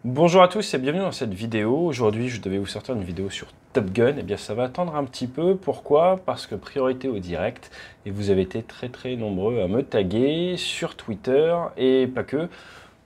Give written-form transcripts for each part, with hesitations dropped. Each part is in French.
Bonjour à tous et bienvenue dans cette vidéo. Aujourd'hui, je devais vous sortir une vidéo sur Top Gun. Eh bien, ça va attendre un petit peu. Pourquoi? Parce que priorité au direct. Et vous avez été très nombreux à me taguer sur Twitter et pas que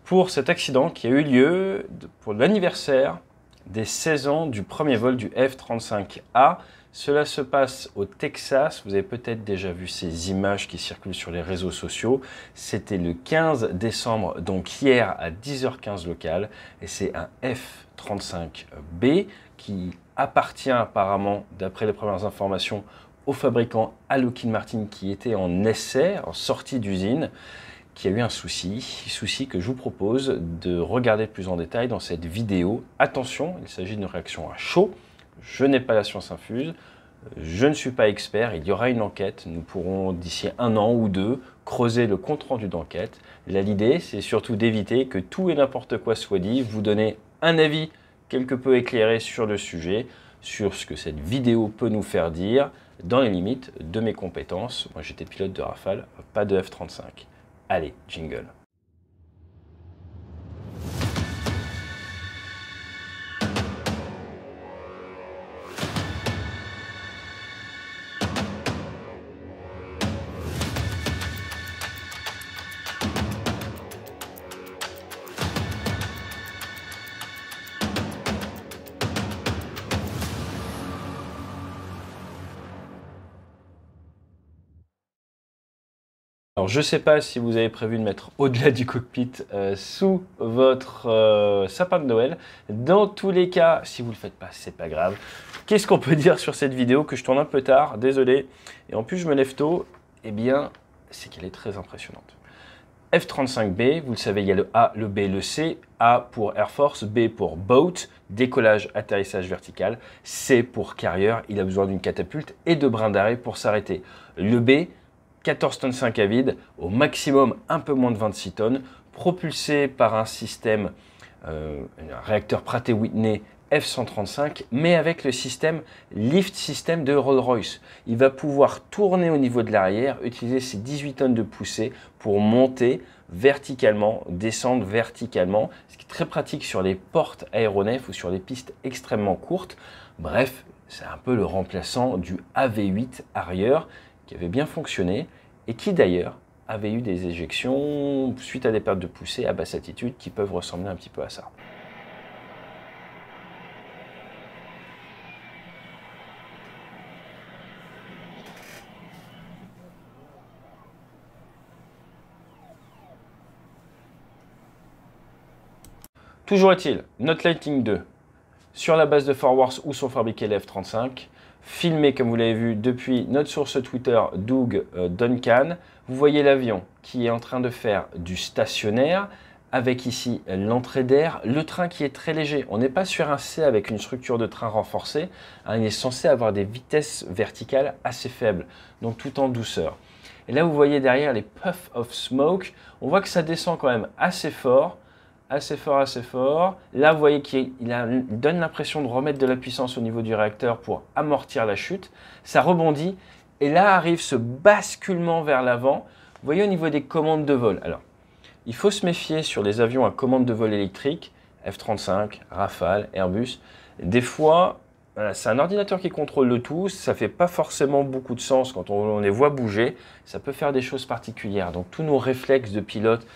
pour cet accident qui a eu lieu pour l'anniversaire des 16 ans du premier vol du F-35A. Cela se passe au Texas. Vous avez peut-être déjà vu ces images qui circulent sur les réseaux sociaux. C'était le 15 décembre, donc hier à 10h15 local. Et c'est un F-35B qui appartient apparemment, d'après les premières informations, au fabricant Lockheed Martin qui était en essai, en sortie d'usine, qui a eu un souci que je vous propose de regarder plus en détail dans cette vidéo. Attention, il s'agit d'une réaction à chaud. Je n'ai pas la science infuse, je ne suis pas expert, il y aura une enquête, nous pourrons d'ici 1 an ou 2 creuser le compte-rendu d'enquête. Là, l'idée, c'est surtout d'éviter que tout et n'importe quoi soit dit, vous donner un avis quelque peu éclairé sur le sujet, sur ce que cette vidéo peut nous faire dire, dans les limites de mes compétences. Moi, j'étais pilote de Rafale, pas de F-35. Allez, jingle. Alors, je ne sais pas si vous avez prévu de mettre au-delà du cockpit sous votre sapin de Noël. Dans tous les cas, si vous ne le faites pas, c'est pas grave. Qu'est-ce qu'on peut dire sur cette vidéo que je tourne un peu tard, désolé. Et en plus, je me lève tôt. Eh bien, c'est qu'elle est très impressionnante. F-35B, vous le savez, il y a le A, le B, le C. A pour Air Force, B pour Boat, décollage, atterrissage vertical. C pour Carrier, il a besoin d'une catapulte et de brins d'arrêt pour s'arrêter. Le B, 14 tonnes 5 à vide, au maximum un peu moins de 26 tonnes, propulsé par un système, un réacteur Pratt & Whitney F135, mais avec le système Lift System de Rolls-Royce. Il va pouvoir tourner au niveau de l'arrière, utiliser ses 18 tonnes de poussée pour monter verticalement, descendre verticalement, ce qui est très pratique sur les portes aéronefs ou sur les pistes extrêmement courtes. Bref, c'est un peu le remplaçant du AV8 arrière, qui avait bien fonctionné et qui d'ailleurs avait eu des éjections suite à des pertes de poussée à basse altitude qui peuvent ressembler un petit peu à ça. Toujours est-il, Not Lighting 2, sur la base de Fort Worth où sont fabriqués les F-35, filmé comme vous l'avez vu depuis notre source Twitter Doug Duncan. Vous voyez l'avion qui est en train de faire du stationnaire avec ici l'entrée d'air, le train qui est très léger. On n'est pas sur un C avec une structure de train renforcée, il est censé avoir des vitesses verticales assez faibles, donc tout en douceur. Et là vous voyez derrière les puffs of smoke, on voit que ça descend quand même assez fort. Assez fort. Là, vous voyez qu'il donne l'impression de remettre de la puissance au niveau du réacteur pour amortir la chute. Ça rebondit et là arrive ce basculement vers l'avant. Vous voyez au niveau des commandes de vol. Alors, il faut se méfier sur les avions à commande de vol électrique, F-35, Rafale, Airbus. Des fois, c'est un ordinateur qui contrôle le tout. Ça ne fait pas forcément beaucoup de sens quand on les voit bouger. Ça peut faire des choses particulières. Donc, tous nos réflexes de pilote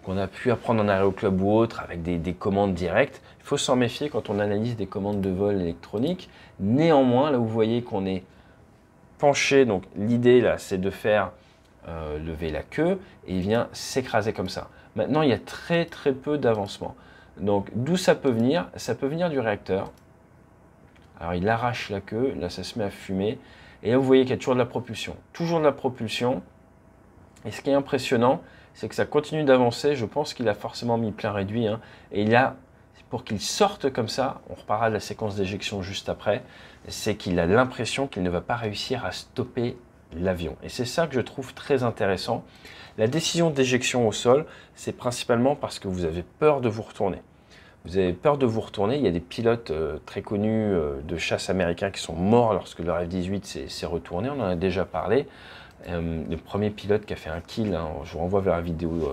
qu'on a pu apprendre en aéroclub ou autre avec des commandes directes. Il faut s'en méfier quand on analyse des commandes de vol électroniques. Néanmoins, là vous voyez qu'on est penché, donc l'idée là c'est de faire lever la queue et il vient s'écraser comme ça. Maintenant il y a très peu d'avancement. Donc d'où ça peut venir? Ça peut venir du réacteur. Alors il arrache la queue, là ça se met à fumer. Et là vous voyez qu'il y a toujours de la propulsion. Toujours de la propulsion. Et ce qui est impressionnant, c'est que ça continue d'avancer. Je pense qu'il a forcément mis plein réduit. Et il a, pour qu'il sorte comme ça, on reparlera de la séquence d'éjection juste après, c'est qu'il a l'impression qu'il ne va pas réussir à stopper l'avion. Et c'est ça que je trouve très intéressant. La décision d'éjection au sol, c'est principalement parce que vous avez peur de vous retourner. Vous avez peur de vous retourner. Il y a des pilotes très connus de chasse américains qui sont morts lorsque leur F-18 s'est retourné. On en a déjà parlé. Le premier pilote qui a fait un kill, je vous renvoie vers la vidéo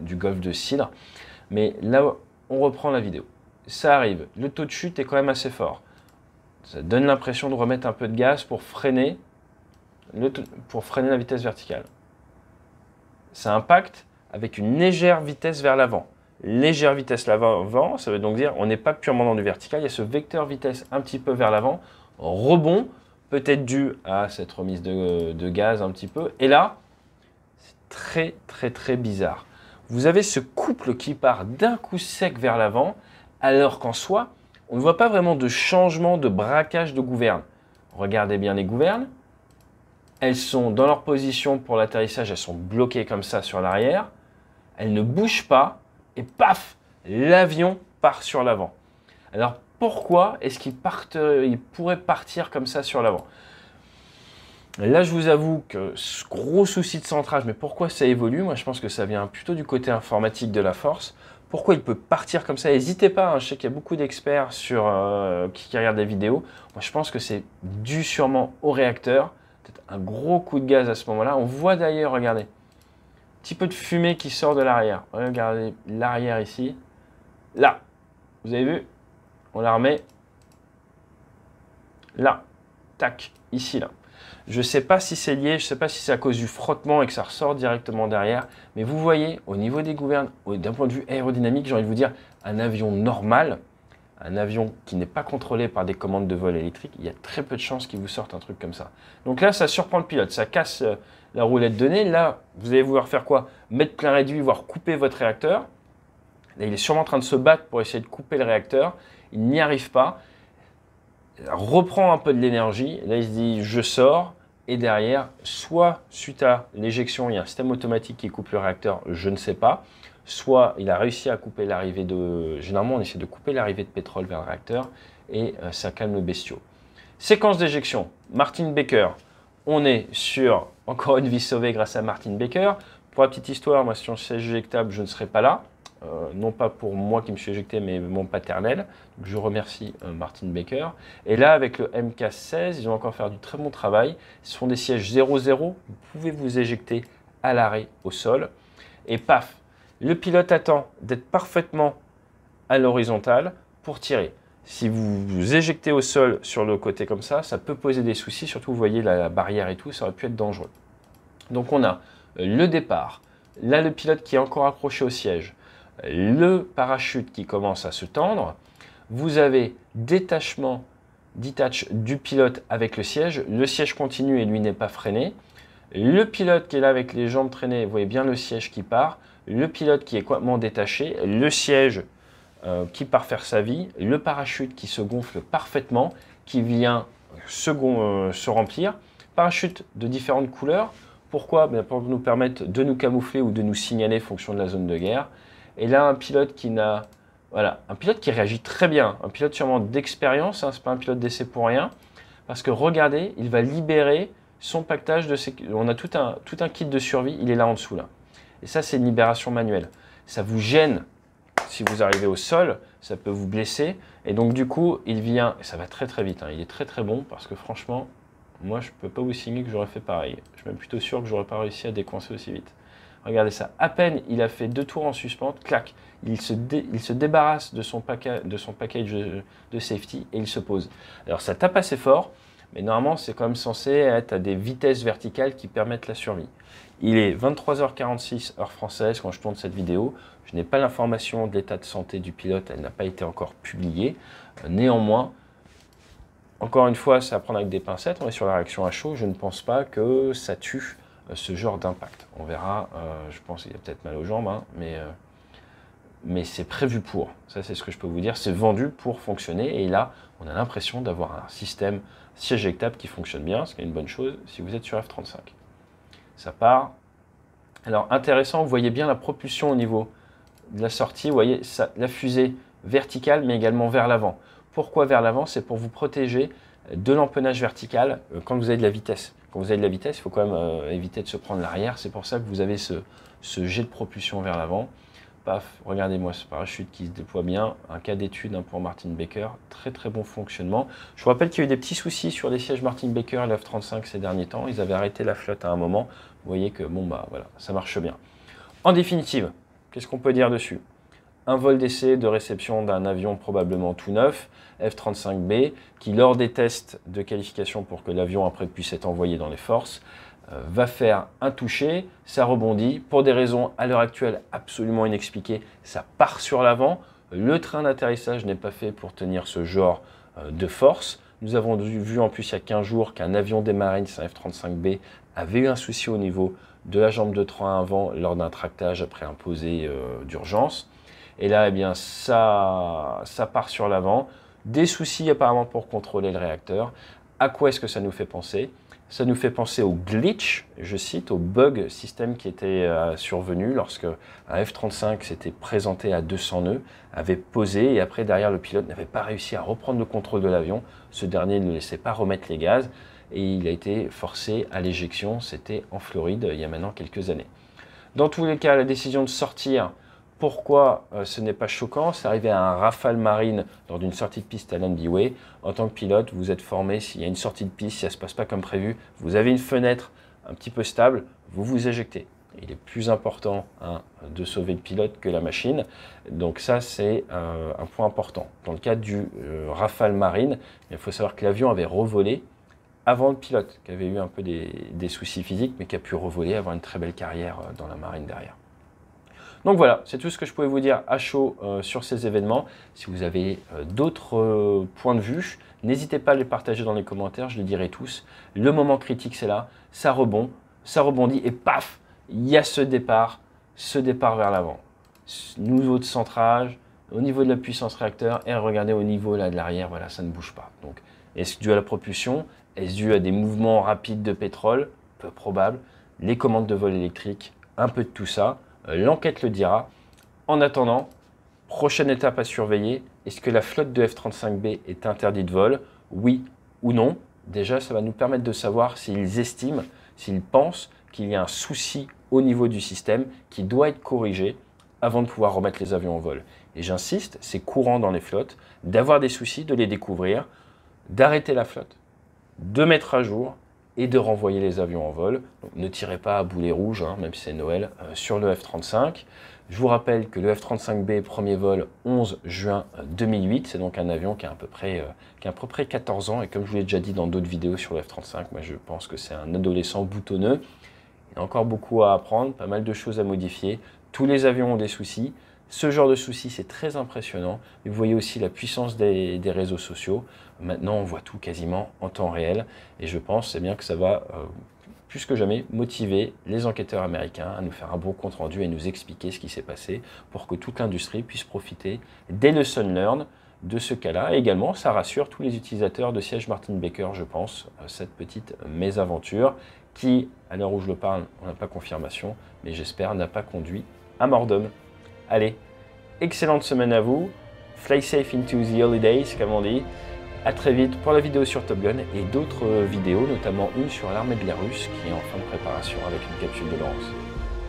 du golfe de Cidre. Mais là, on reprend la vidéo. Ça arrive, le taux de chute est quand même assez fort. Ça donne l'impression de remettre un peu de gaz pour freiner la vitesse verticale. Ça impacte avec une légère vitesse vers l'avant. Légère vitesse l'avant, ça veut donc dire on n'est pas purement dans du vertical, il y a ce vecteur vitesse un petit peu vers l'avant, rebond, peut-être dû à cette remise de gaz un petit peu. Et là, c'est très bizarre. Vous avez ce couple qui part d'un coup sec vers l'avant, alors qu'en soi, on ne voit pas vraiment de changement de braquage de gouverne. Regardez bien les gouvernes. Elles sont dans leur position pour l'atterrissage, elles sont bloquées comme ça sur l'arrière. Elles ne bougent pas et paf, l'avion part sur l'avant. Alors pourquoi est-ce qu'il pourrait partir comme ça sur l'avant? Là, je vous avoue que ce gros souci de centrage, mais pourquoi ça évolue? Moi, je pense que ça vient plutôt du côté informatique de la force. Pourquoi il peut partir comme ça? N'hésitez pas, hein, je sais qu'il y a beaucoup d'experts qui regardent les vidéos. Moi, je pense que c'est dû sûrement au réacteur. Peut-être un gros coup de gaz à ce moment-là. On voit d'ailleurs, regardez, un petit peu de fumée qui sort de l'arrière. Regardez l'arrière ici. Là, vous avez vu? On la remet. Là, tac, ici, là. Je ne sais pas si c'est lié, je ne sais pas si c'est à cause du frottement et que ça ressort directement derrière. Mais vous voyez, au niveau des gouvernes, d'un point de vue aérodynamique, j'ai envie de vous dire, un avion normal, un avion qui n'est pas contrôlé par des commandes de vol électriques, il y a très peu de chances qu'il vous sorte un truc comme ça. Donc là, ça surprend le pilote, ça casse la roulette de nez. Là, vous allez vouloir faire quoi? Mettre plein réduit, voire couper votre réacteur. Là, il est sûrement en train de se battre pour essayer de couper le réacteur. Il n'y arrive pas. Il reprend un peu de l'énergie. Là, il se dit, je sors. Et derrière, soit suite à l'éjection, il y a un système automatique qui coupe le réacteur, je ne sais pas. Soit il a réussi à couper l'arrivée de... Généralement, on essaie de couper l'arrivée de pétrole vers le réacteur et ça calme le bestiau. Séquence d'éjection. Martin Baker. On est sur encore une vie sauvée grâce à Martin Baker. Pour la petite histoire, moi, si on s'est éjectable, je ne serai pas là. Non pas pour moi qui me suis éjecté, mais mon paternel. Donc, je remercie Martin Baker. Et là, avec le MK16, ils vont encore faire du très bon travail. Ce sont des sièges 0-0. Vous pouvez vous éjecter à l'arrêt au sol. Et paf, le pilote attend d'être parfaitement à l'horizontale pour tirer. Si vous vous éjectez au sol sur le côté comme ça peut poser des soucis. Surtout, vous voyez la barrière et tout, ça aurait pu être dangereux. Donc, on a le départ. Là, le pilote qui est encore accroché au siège. Le parachute qui commence à se tendre, vous avez detach du pilote avec le siège continue et lui n'est pas freiné, le pilote qui est là avec les jambes traînées, vous voyez bien le siège qui part, le pilote qui est complètement détaché, le siège qui part faire sa vie, le parachute qui se gonfle parfaitement, qui vient se remplir, parachute de différentes couleurs. Pourquoi? Pour nous permettre de nous camoufler ou de nous signaler en fonction de la zone de guerre. Et là, un pilote qui un pilote qui réagit très bien, un pilote sûrement d'expérience, hein, ce n'est pas un pilote d'essai pour rien, parce que regardez, il va libérer son pactage de on a tout un kit de survie, il est là en dessous là. Et ça, c'est une libération manuelle. Ça vous gêne si vous arrivez au sol, ça peut vous blesser, et donc du coup, il vient, et ça va très vite, hein, il est très bon, parce que franchement, moi, je ne peux pas vous signer que j'aurais fait pareil. Je suis même plutôt sûr que j'aurais pas réussi à décoincer aussi vite. Regardez ça, à peine il a fait 2 tours en suspente, clac, il se débarrasse de son package de safety et il se pose. Alors ça tape assez fort, mais normalement c'est quand même censé être à des vitesses verticales qui permettent la survie. Il est 23h46 heure française quand je tourne cette vidéo. Je n'ai pas l'information de l'état de santé du pilote, elle n'a pas été encore publiée. Néanmoins, encore une fois, c'est à prendre avec des pincettes, on est sur la réaction à chaud, je ne pense pas que ça tue ce genre d'impact. On verra, je pense qu'il y a peut-être mal aux jambes, hein, mais c'est prévu pour. Ça, c'est ce que je peux vous dire. C'est vendu pour fonctionner. Et là, on a l'impression d'avoir un système siège éjectable qui fonctionne bien, ce qui est une bonne chose si vous êtes sur F-35. Ça part. Alors, intéressant, vous voyez bien la propulsion au niveau de la sortie. Vous voyez la fusée verticale, mais également vers l'avant. Pourquoi vers l'avant? C'est pour vous protéger de l'empennage vertical quand vous avez de la vitesse. Quand vous avez de la vitesse, il faut quand même éviter de se prendre l'arrière. C'est pour ça que vous avez ce jet de propulsion vers l'avant. Paf, regardez-moi ce parachute qui se déploie bien. Un cas d'étude pour Martin Baker. Très bon fonctionnement. Je vous rappelle qu'il y a eu des petits soucis sur les sièges Martin Baker et le F-35 ces derniers temps. Ils avaient arrêté la flotte à un moment. Vous voyez que bon, bah voilà, ça marche bien. En définitive, qu'est-ce qu'on peut dire dessus? un vol d'essai de réception d'un avion probablement tout neuf, F-35B, qui lors des tests de qualification pour que l'avion après puisse être envoyé dans les forces, va faire un toucher, ça rebondit, pour des raisons à l'heure actuelle absolument inexpliquées, ça part sur l'avant, le train d'atterrissage n'est pas fait pour tenir ce genre de force. Nous avons vu en plus il y a 15 jours qu'un avion des Marines, un F-35B, avait eu un souci au niveau de la jambe de train avant lors d'un tractage après un posé d'urgence. Et là, eh bien, ça part sur l'avant. Des soucis apparemment pour contrôler le réacteur. À quoi est-ce que ça nous fait penser? Ça nous fait penser au glitch, je cite, au bug système qui était survenu lorsque un F-35 s'était présenté à 200 nœuds, avait posé et après derrière le pilote n'avait pas réussi à reprendre le contrôle de l'avion. Ce dernier ne laissait pas remettre les gaz et il a été forcé à l'éjection. C'était en Floride il y a maintenant quelques années. Dans tous les cas, la décision de sortir, pourquoi ce n'est pas choquant? C'est arrivé à un Rafale Marine lors d'une sortie de piste à Lanby. En tant que pilote, vous êtes formé, s'il y a une sortie de piste, si ça ne se passe pas comme prévu, vous avez une fenêtre un petit peu stable, vous vous éjectez. Il est plus important de sauver le pilote que la machine. Donc ça, c'est un point important. Dans le cas du Rafale Marine, il faut savoir que l'avion avait revolé avant le pilote, qui avait eu un peu des soucis physiques, mais qui a pu revoler, avoir une très belle carrière dans la marine derrière. Donc voilà, c'est tout ce que je pouvais vous dire à chaud sur ces événements. Si vous avez d'autres points de vue, n'hésitez pas à les partager dans les commentaires, je les dirai tous. Le moment critique, c'est là, ça rebondit et paf, il y a ce départ vers l'avant. Niveau de centrage, au niveau de la puissance réacteur, et regardez au niveau là, de l'arrière, voilà, ça ne bouge pas. Donc, est-ce dû à la propulsion? Est-ce dû à des mouvements rapides de pétrole? Peu probable. Les commandes de vol électrique, un peu de tout ça. L'enquête le dira. En attendant, prochaine étape à surveiller, est-ce que la flotte de F-35B est interdite de vol? Oui ou non? Déjà, ça va nous permettre de savoir s'ils estiment, s'ils pensent qu'il y a un souci au niveau du système qui doit être corrigé avant de pouvoir remettre les avions en vol. Et j'insiste, c'est courant dans les flottes d'avoir des soucis, de les découvrir, d'arrêter la flotte, de mettre à jour et de renvoyer les avions en vol. Donc, ne tirez pas à boulet rouge, même si c'est Noël, sur le F-35. Je vous rappelle que le F-35B, premier vol 11 juin 2008, c'est donc un avion qui a à peu près 14 ans. Et comme je vous l'ai déjà dit dans d'autres vidéos sur le F-35, moi je pense que c'est un adolescent boutonneux. Il y a encore beaucoup à apprendre, pas mal de choses à modifier. Tous les avions ont des soucis. Ce genre de soucis, c'est très impressionnant. Et vous voyez aussi la puissance des réseaux sociaux. Maintenant, on voit tout quasiment en temps réel. Et je pense bien que ça va, plus que jamais, motiver les enquêteurs américains à nous faire un bon compte-rendu et nous expliquer ce qui s'est passé pour que toute l'industrie puisse profiter des lessons learned de ce cas-là. Et également, ça rassure tous les utilisateurs de siège Martin Baker, je pense, cette petite mésaventure qui, à l'heure où je le parle, on n'a pas confirmation, mais j'espère n'a pas conduit à mort d'homme. Allez, excellente semaine à vous. Fly safe into the holidays, comme on dit. A très vite pour la vidéo sur Top Gun et d'autres vidéos, notamment une sur l'armée de l'air russe qui est en fin de préparation avec une capsule de lance.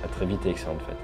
A très vite et excellente fête.